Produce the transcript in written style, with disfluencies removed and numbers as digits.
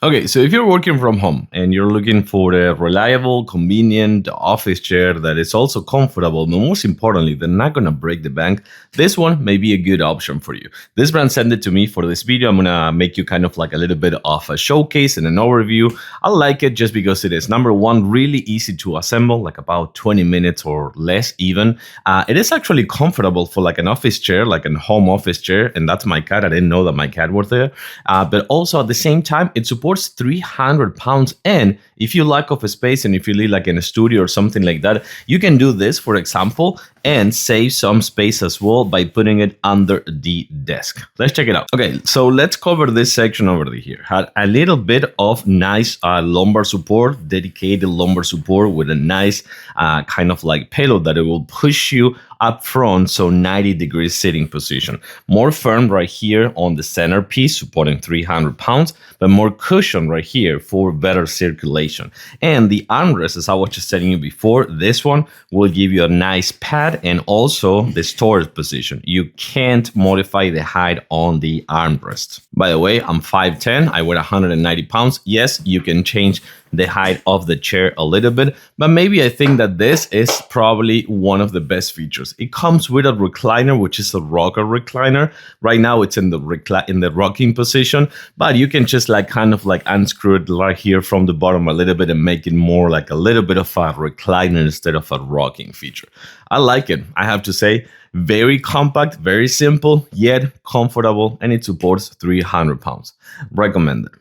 Okay, so if you're working from home and you're looking for a reliable, convenient office chair that is also comfortable, but most importantly, they're not gonna break the bank, this one may be a good option for you. This brand sent it to me for this video. I'm gonna make you kind of like a little bit of a showcase and an overview. I like it just because it is, number one, really easy to assemble, like about 20 minutes or less even. It is actually comfortable for like an office chair, like a home office chair, and that's my cat. I didn't know that my cat was there. But also at the same time, it supports 300 pounds. And if you lack of a space and if you live like in a studio or something like that, you can do this, for example, and save some space as well by putting it under the desk. Let's check it out. Okay, so let's cover this section over here. Had a little bit of nice lumbar support, dedicated lumbar support with a nice kind of like pillow that it will push you up front, so 90 degrees sitting position. More firm right here on the centerpiece, supporting 300 pounds, but more cushion right here for better circulation. And the armrest, as I was just telling you before, this one will give you a nice pad and also the storage position. You can't modify the height on the armrest. By the way, I'm 5'10", I weigh 190 pounds. Yes, you can change the height of the chair a little bit, but maybe I think that this is probably one of the best features. It comes with a recliner, which is a rocker recliner. Right now it's in the rocking position, but you can just like kind of like unscrew it right here from the bottom a little bit and make it more like a little bit of a recliner instead of a rocking feature. I like it, I have to say. Very compact, very simple, yet comfortable, and it supports 300 pounds. Recommended.